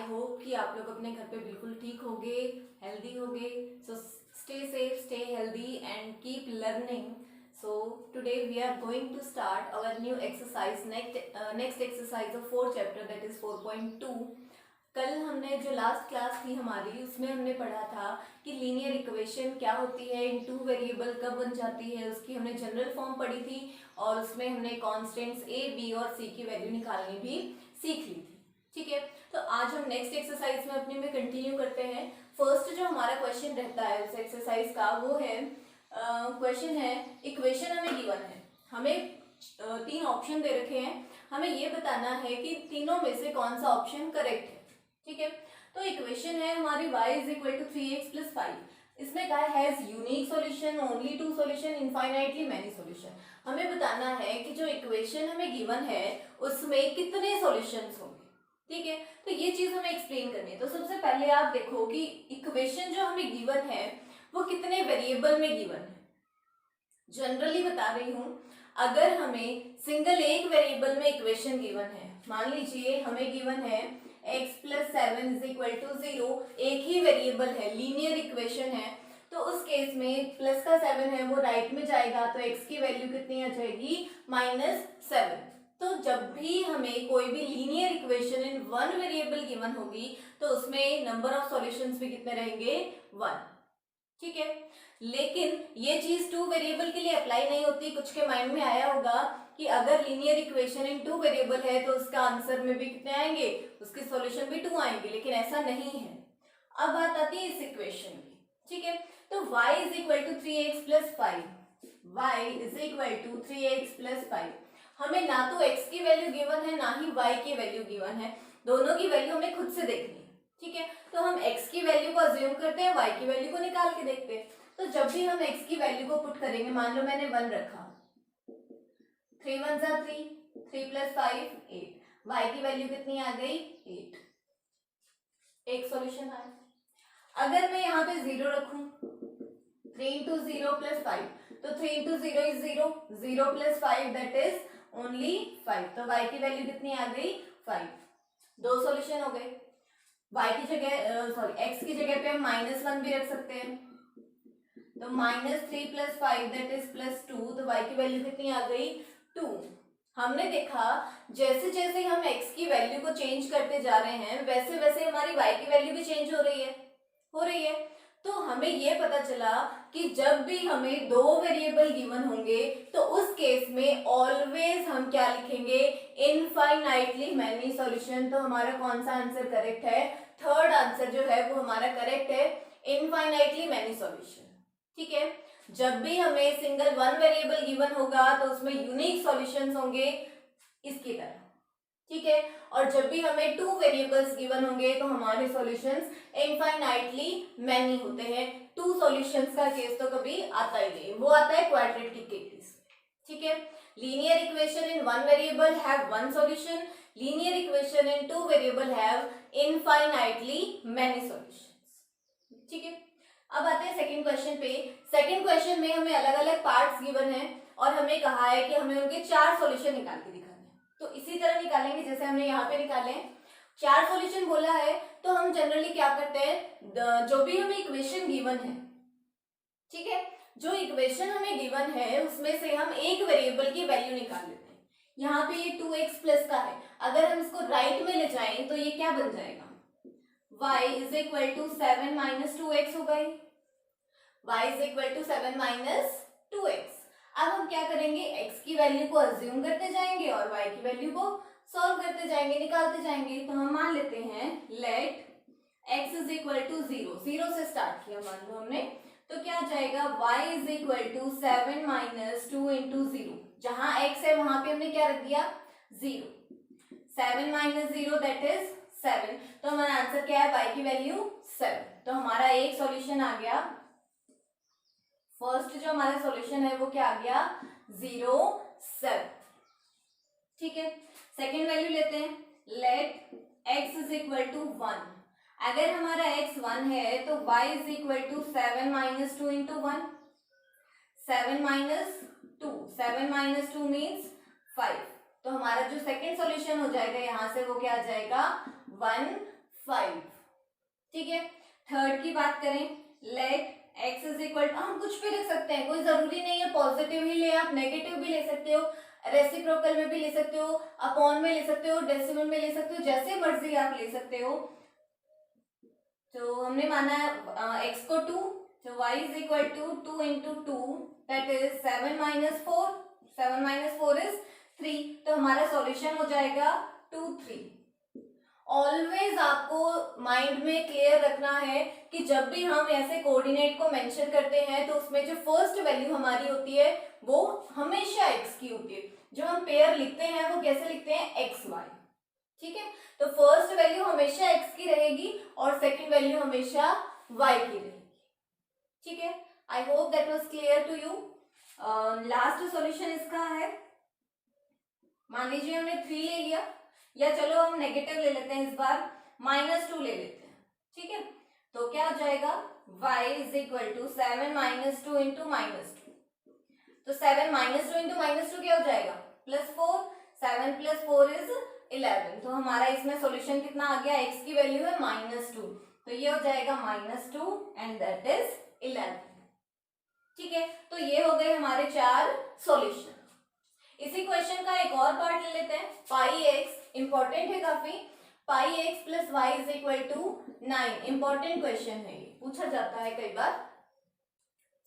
Hope कि आप लोग अपने घर पे बिल्कुल ठीक होगे, हेल्दी होगे. सो stay safe, stay healthy and keep learning. So today we are going to start our new exercise, next exercise of 4th chapter, that is 4.2. कल हमने जो लास्ट क्लास थी हमारी उसमें हमने पढ़ा था कि लीनियर इक्वेशन क्या होती है, इन टू वेरिएबल कब बन जाती है, उसकी हमने जनरल फॉर्म पढ़ी थी और उसमें हमने कॉन्स्टेंट्स a, b और c की वैल्यू निकालनी भी सीख ली थी. ठीक है, तो आज हम नेक्स्ट एक्सरसाइज में अपने में कंटिन्यू करते हैं. फर्स्ट जो हमारा क्वेश्चन रहता है उस एक्सरसाइज का वो है, क्वेश्चन है इक्वेशन हमें गिवन है, हमें 3 ऑप्शन दे रखे हैं, हमें ये बताना है कि तीनों में से कौन सा ऑप्शन करेक्ट है. ठीक है, तो इक्वेशन है हमारी y is equal to 3x plus 5. इसमें क्या है, has unique solution, only 2 solution, infinitely many solution. हमें बताना है कि जो इक्वेशन हमें गिवन है उसमें कितने सॉल्यूशंस होंगे. ठीक है, तो ये चीज हमें एक्सप्लेन करनी है. तो सबसे पहले आप देखो कि इक्वेशन जो हमें गिवन है वो कितने वेरिएबल में गिवन है. जनरली बता रही हूँ, अगर हमें सिंगल एक वेरिएबल में इक्वेशन गिवन है, मान लीजिए हमें गिवन है x plus 7 is equal to 0, एक ही वेरिएबल है, लीनियर इक्वेशन है, तो उस केस में प्लस का 7 है वो राइट में जाएगा तो x की वैल्यू कितनी आ जाएगी, -7. तो जब भी हमें कोई भी linear equation in one variable given होगी तो उसमें नंबर ऑफ सॉल्यूशंस भी कितने रहेंगे, 1. ठीक है, लेकिन ये चीज 2 वेरिएबल के लिए अप्लाई नहीं होती. कुछ के माइंड में आया होगा कि अगर लीनियर इक्वेशन इन 2 वेरिएबल है तो उसका आंसर में भी कितने आएंगे, उसके सॉल्यूशन भी 2 आएंगे, लेकिन ऐसा नहीं है. अब बात आती है इस इक्वेशन की. ठीक है, तो y is equal to 3x plus 5, y is equal to 3x plus 5. हमें ना तो x की वैल्यू गिवन है ना ही y की वैल्यू गिवन है, दोनों की वैल्यू हमें खुद से देखनी है. ठीक है, तो हम x की वैल्यू को अज्यूम करते हैं, y की वैल्यू को निकाल के देखते हैं. तो जब भी हम x की वैल्यू को पुट करेंगे, मान लो मैंने 1 रखा, 3 1 जा 3, 3 प्लस 5 8, y की वैल्यू कितनी आ गई, 8. एक सॉल्यूशन आया. अगर मैं यहाँ पे 0 रखूं, 3 इंटू 0 प्लस 5, तो 3 into 0 is 0, 0 plus 5 that is only 5, तो y की वैल्यू कितनी आ गई, 5. 2 सॉल्यूशन हो गए. y की जगह x की जगह पे हम -1 भी रख सकते हैं, तो -3 प्लस 5 दैट इज +2, तो y की वैल्यू कितनी आ गई, 2. हमने देखा जैसे जैसे हम x की वैल्यू को चेंज करते जा रहे हैं वैसे वैसे हमारी y की वैल्यू भी चेंज हो रही है. तो हमें ये पता चला कि जब भी हमें 2 वेरिएबल गिवन होंगे तो उस केस में ऑलवेज हम क्या लिखेंगे, इनफाइनाइटली मैनी सॉल्यूशन. तो हमारा कौन सा आंसर करेक्ट है, थर्ड आंसर जो है वो हमारा करेक्ट है, इनफाइनाइटली मैनी सॉल्यूशन. ठीक है, जब भी हमें सिंगल वन वेरिएबल गिवन होगा तो उसमें यूनिक सॉल्यूशंस होंगे इसकी तरह. ठीक है, और जब भी हमें 2 वेरिएबल्स गिवन होंगे तो हमारे सॉल्यूशंस इनफाइनाइटली मैनी होते हैं. 2 सॉल्यूशंस का केस तो कभी आता ही नहीं, वो आता है क्वाड्रेटिक के केस. ठीक है, linear equation in one variable have one solution, linear equation in 2 variable have infinitely many solutions. ठीक है, अब आते हैं सेकंड क्वेश्चन पे. सेकंड क्वेश्चन में हमें अलग अलग पार्ट्स गिवन है और हमें कहा है कि हमें उनके 4 सॉल्यूशन निकाल के दिखाने हैं. तो इसी तरह निकालेंगे जैसे हमने यहाँ पे निकाले हैं. 4 सॉल्यूशन बोला है तो हम जनरली क्या करते हैं, जो भी हमें इक्वेशन गिवन है, ठीक है, जो इक्वेशन हमें गिवन है उसमें से हम एक वेरिएबल की वैल्यू निकाल लेते हैं. यहाँ पे ये 2x प्लस का है, अगर हम इसको राइट में ले जाएं तो ये क्या बन जाएगा, y is equal to 7 minus 2x हो गई, y is equal to 7 minus 2x. अब हम क्या करेंगे, x की वैल्यू को अज्यूम करते जाएंगे और y की वैल्यू को सॉल्व करते जाएंगे, निकालते जाएंगे. तो हम मान लेते हैं let x is equal to 0, 0 से स्टार्ट किया मान लो हमने, तो क्या आ जाएगा, y is equal to 7 minus 2 into 0, जहां x है वहां पे हमने क्या रख दिया, 0. 7 माइनस 0 दैट इज 7, तो हमारा आंसर क्या है, y की वैल्यू 7. तो हमारा एक सॉल्यूशन आ गया, फर्स्ट जो हमारा सॉल्यूशन है वो क्या आ गया, 0 7. ठीक है, सेकंड वैल्यू लेते हैं, let x is equal to 1. अगर हमारा x 1 है तो y is equal to 7 minus 2 into 1, 7 minus 2, 7 minus 2 means 5. तो हमारा जो सेकंड सॉल्यूशन हो जाएगा यहाँ से वो क्या आ जाएगा, 1 5। ठीक है, थर्ड की बात करें, लेट x इज इक्वल, हम कुछ भी लिख सकते हैं, कोई जरूरी नहीं है पॉजिटिव ही ले, आप नेगेटिव भी ले सकते हो, रेसिप्रोकल में भी ले सकते हो, अपॉन में ले सकते हो, डेसिमल में ले सकते हो, जैसे मर्जी आप ले सकते हो। तो हमने माना है x को 2, तो y is equal to 2 into 2 that is 7 minus 4, 7 minus 4 is 3, तो हमारा सॉल्यूशन हो जाएगा 2 3। ऑलवेज आपको माइंड में क्लियर रखना है कि जब भी हम ऐसे कोऑर्डिनेट को मेंशन करते हैं तो उसमें जो फर्स्ट वैल्यू हमारी होती है वो हमेशा x की होती है। जो हम पेयर लिखते हैं वो कैसे लिखते हैं, x y। ठीक है, तो फर्स्ट वैल्यू हमेशा x की रहेगी और सेकंड वैल्यू हमेशा y की रहेगी। ठीक है, I hope that was clear to you. Last solution इसका है, मान लीजिए हमने 3 ले लिया, या चलो हम नेगेटिव ले लेते हैं इस बार, -2 ले लेते हैं। ठीक है, तो क्या हो जाएगा, y is equal to 7 minus 2 into -2, तो 7 माइनस 2 इंटू -2 क्या हो जाएगा, +4, 7 प्लस 4 इज 11, तो हमारा इसमें सॉल्यूशन कितना आ गया, x की वैल्यू है -2, तो ये हो जाएगा -2 एंड दैट इज 11। ठीक है, तो ये हो गए हमारे 4 सॉल्यूशन। इसी क्वेश्चन का एक और पार्ट ले लेते हैं, पाई एक्स, इंपॉर्टेंट है काफी, pi X plus Y is equal to 9, important question है, ये पूछा जाता है कई बार।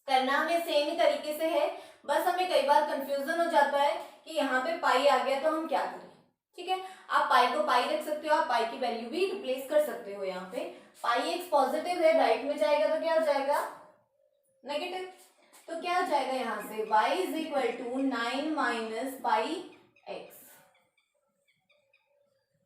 करना हमें सेम ही तरीके से है, बस हमें कई बार कंफ्यूजन हो जाता है कि यहाँ पे पाई आ गया तो हम क्या करें। ठीक है, आप पाई को पाई रख सकते हो, आप पाई की वैल्यू भी रिप्लेस कर सकते हो। यहाँ पे पाई एक्स पॉजिटिव है, राइट में जाएगा तो क्या हो जाएगा, नेगेटिव, तो क्या हो जाएगा यहाँ से y is equal to 9 minus pi X.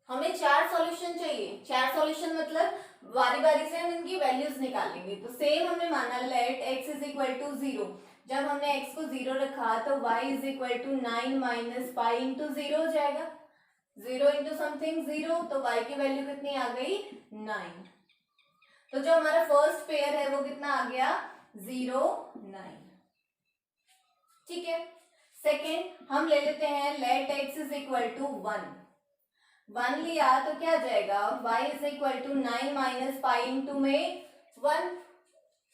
हमें 4 सॉल्यूशन चाहिए, 4 सॉल्यूशन मतलब बारी बारी से हम इनकी वैल्यूज निकालेंगे। तो सेम हमने माना let x is equal to 0, जब हमने x को 0 रखा तो y is equal to 9 minus pi into 0 हो जाएगा, 0 इंटू समथिंग 0, तो y की वैल्यू कितनी आ गई, 9। तो जो हमारा फर्स्ट पेयर है वो कितना आ गया, 0 9। ठीक है, सेकेंड हम ले लेते हैं let x is equal to 1 लिया तो क्या जाएगा, y is equal to 9 minus pi into में 1,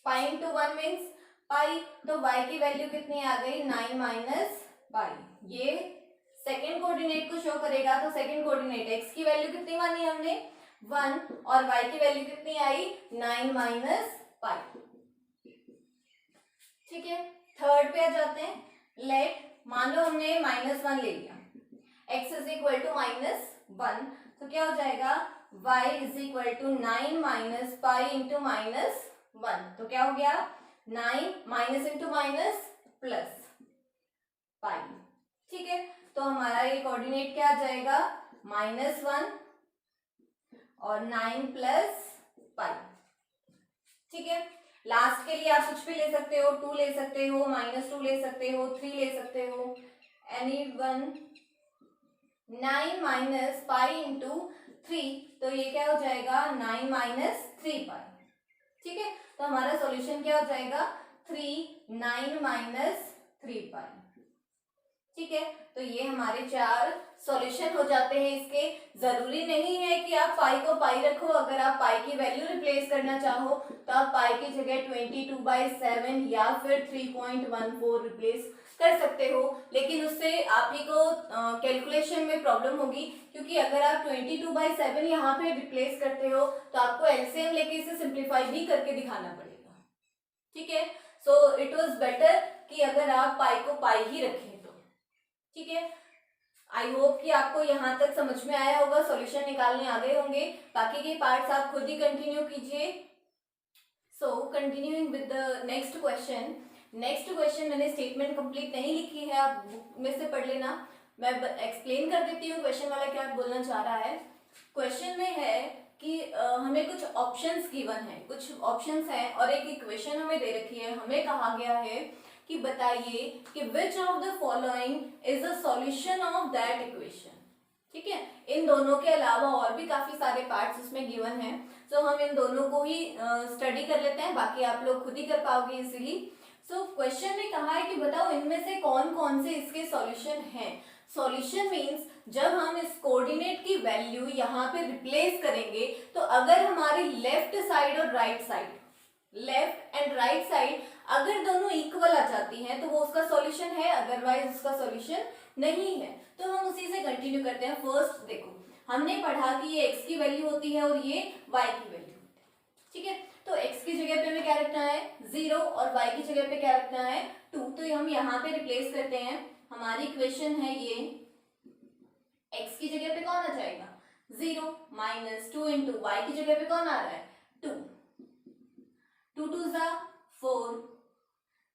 पाई इंटू 1 मीन्स पाई, तो y की वैल्यू कितनी आ गई, 9 माइनस पाई। ये सेकेंड कोऑर्डिनेट को शो करेगा, तो सेकेंड कोऑर्डिनेट x की वैल्यू कितनी मानी हमने, 1, और y की वैल्यू कितनी आई, 9 माइनस पाई। ठीक है, थर्ड पे आ जाते हैं, लेट मान लो हमने -1 ले लिया, x इज इक्वल टू -1, तो क्या हो जाएगा, y is equal to 9 minus pi into -1, तो क्या हो गया, 9 minus into minus plus pi. ठीक है, तो हमारा ये कोऑर्डिनेट क्या आ जाएगा, -1 और 9 प्लस पाई। ठीक है, लास्ट के लिए आप कुछ भी ले सकते हो, 2 ले सकते हो, -2 ले सकते हो, 3 ले सकते हो, any one. 9 minus pi into 3, तो ये क्या हो जाएगा, 9 माइनस 3 पाई। ठीक है, तो हमारा सॉल्यूशन क्या हो जाएगा, 3 9 माइनस 3 पाई। ठीक है, तो ये हमारे 4 सॉल्यूशन हो जाते हैं इसके। जरूरी नहीं है कि आप पाई को पाई रखो, अगर आप पाई की वैल्यू रिप्लेस करना चाहो तो आप पाई की जगह 22/7 या फिर 3.14 रिप्लेस कर सकते हो, लेकिन उससे आप ही को कैलकुलेशन में प्रॉब्लम होगी, क्योंकि अगर आप 22/7 यहाँ पे रिप्लेस करते हो तो आपको एलसीएम लेके इसे सिंप्लीफाई भी करके दिखाना पड़ेगा। ठीक है, सो इट वाज बेटर कि अगर आप पाई को पाई ही रखें तो। ठीक है, आई होप कि आपको यहाँ तक समझ में आया होगा, सॉल्यूशन निकालने आ गए होंगे। बाकी के पार्ट्स आप खुद ही कंटिन्यू कीजिए। सो continuing with the next question. Next question मैंने स्टेटमेंट कंप्लीट नहीं लिखी है, आप बुक में से पढ़ लेना, मैं एक्सप्लेन कर देती हूँ क्वेश्चन वाला क्या बोलना चाह रहा है। क्वेश्चन में है कि हमें कुछ ऑप्शंस गिवन है, कुछ ऑप्शंस हैं और एक इक्वेशन हमें दे रखी है। हमें कहा गया है कि बताइए कि which of the following is a solution of that equation. ठीक है, इन दोनों के अलावा और भी काफी सारे पार्ट्स उसमें गिवन हैं, तो हम इन दोनों को ही स्टडी कर लेते हैं, बाकी आप लोग खुद ही कर पाओगे इजीली। सो क्वेश्चन में कहा है कि बताओ इनमें से कौन कौन से इसके सॉल्यूशन हैं। सॉल्यूशन मीन्स जब हम इस कोऑर्डिनेट की वैल्यू यहाँ पे रिप्लेस करेंगे तो अगर हमारी लेफ्ट साइड और right side, left and right side अगर दोनों इक्वल आ जाती हैं तो वो उसका सॉल्यूशन है, अदरवाइज उसका सॉल्यूशन नहीं है। तो हम उसी से कंटिन्यू करते हैं। फर्स्ट देखो, हमने पढ़ा कि ये x की वैल्यू होती है और ये y की वैल्यू होती है, ठीक है। तो x की जगह पे हमें क्या रखना है 0 और y की जगह पे क्या रखना है 2। तो हम यहाँ पे रिप्लेस करते हैं। हमारी इक्वेशन है ये, x की जगह पे कौन आ जाएगा 0 माइनस 2 इंटू वाई की जगह पे कौन आ रहा है 2, 2 2 ज़ा 4।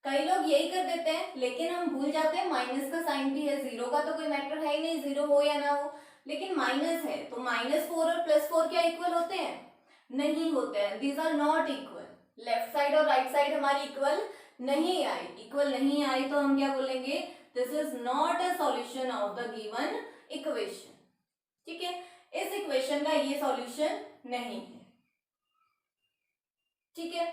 कई लोग यही कर देते हैं लेकिन हम भूल जाते हैं माइनस का साइन भी है, जीरो का तो कोई मैटर है ही नहीं, जीरो हो या ना हो, लेकिन माइनस है तो -4 और +4 क्या इक्वल होते हैं, नहीं होते हैं। These are not equal. Left side और राइट साइड हमारी इक्वल नहीं आई, इक्वल नहीं आई तो हम क्या बोलेंगे, this is not a solution of the given equation, ठीक है। इस इक्वेशन का ये सॉल्यूशन नहीं है, ठीक है।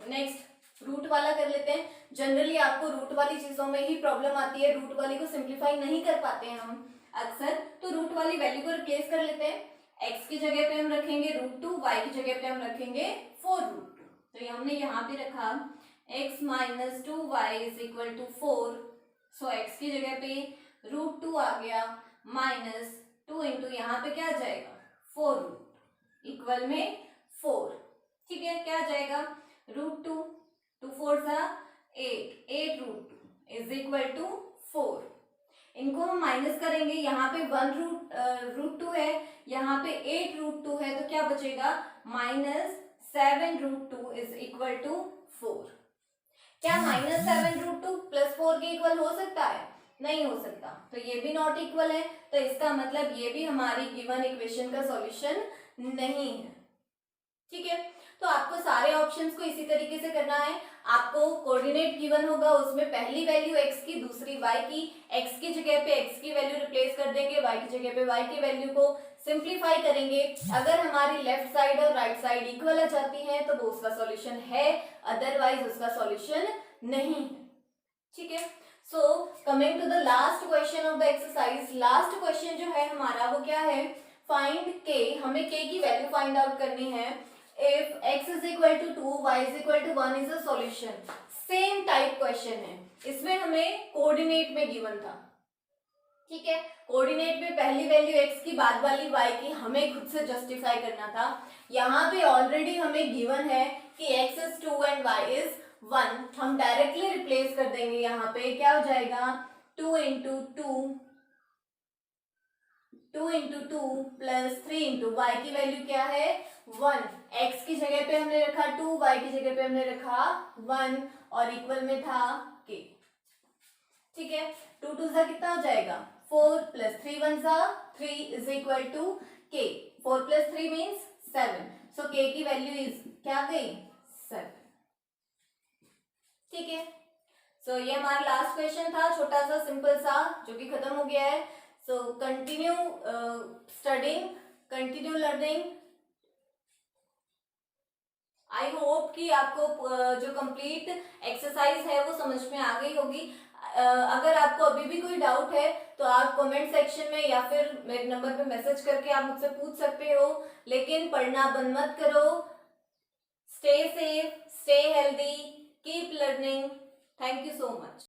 नेक्स्ट रूट वाला कर लेते हैं। जनरली आपको रूट वाली चीजों में ही प्रॉब्लम आती है, रूट वाली को सिंप्लीफाई नहीं कर पाते हैं हम अक्सर। तो रूट वाली वैल्यू को रिप्लेस कर लेते हैं। x की जगह पे हम रखेंगे √2, y की जगह पे हम रखेंगे 4√2। तो ये हमने यहाँ पे रखा x minus 2y is equal to 4। So x की जगह पे √2 आ गया माइनस 2 इंटू यहाँ पे क्या आ जाएगा 4 इक्वल में 4, ठीक है। क्या आ जाएगा √2, 2 4 सा 8, 8√2 इज इक्वल टू 4। इनको हम माइनस करेंगे, यहाँ पे 1√2 है, यहाँ पे 8√2 है, तो क्या बचेगा -7√2 इज इक्वल टू 4। क्या -7√2 + 4 के इक्वल हो सकता है, नहीं हो सकता, तो ये भी नॉट इक्वल है। तो इसका मतलब ये भी हमारी गिवन इक्वेशन का सॉल्यूशन नहीं है, ठीक है। तो आपको सारे ऑप्शंस को इसी तरीके से करना है। आपको कोऑर्डिनेट गिवन होगा, उसमें पहली वैल्यू x की, दूसरी y की। x की जगह पे x की वैल्यू रिप्लेस कर देंगे, y की जगह पे y की वैल्यू को सिंप्लीफाई करेंगे। अगर हमारी लेफ्ट साइड और राइट साइड इक्वल आ जाती है तो वो उसका सॉल्यूशन है, अदरवाइज उसका सॉल्यूशन नहीं है, ठीक है। So coming to the last question of the exercise. Last question जो है हमारा वो क्या है, फाइंड k। हमें k की वैल्यू फाइंड आउट करनी है। If x is equal to 2, y is equal to 1 is a solution। Same type question है, इसमें हमें कोऑर्डिनेट में गिवन था, ठीक है। कोऑर्डिनेट में पहली वैल्यू x की, बाद वाली y की, हमें खुद से जस्टिफाई करना था। यहाँ पे ऑलरेडी हमें गिवन है कि x is 2 and y is 1। हम डायरेक्टली रिप्लेस कर देंगे। यहाँ पे क्या हो जाएगा 2 इंटू 2 प्लस 3 इंटू y की वैल्यू क्या है 1। x की जगह पे हमने रखा 2, y की जगह पे हमने रखा 1 और इक्वल में था k, ठीक है। 2 2 सा कितना हो जाएगा 4 प्लस 3 1 सा 3 is equal to k। 4 plus 3 means 7। So k की वैल्यू इज क्या गई 7, ठीक है। सो ये हमारा लास्ट क्वेश्चन था, छोटा सा सिंपल सा, जो कि खत्म हो गया है। So continue studying, continue learning. I hope कि आपको जो कंप्लीट एक्सरसाइज है वो समझ में आ गई होगी। अगर आपको अभी भी कोई डाउट है तो आप कमेंट सेक्शन में या फिर मेरे नंबर पे मैसेज करके आप मुझसे पूछ सकते हो, लेकिन पढ़ना बंद मत करो। Stay safe, stay healthy, keep learning. Thank you so much.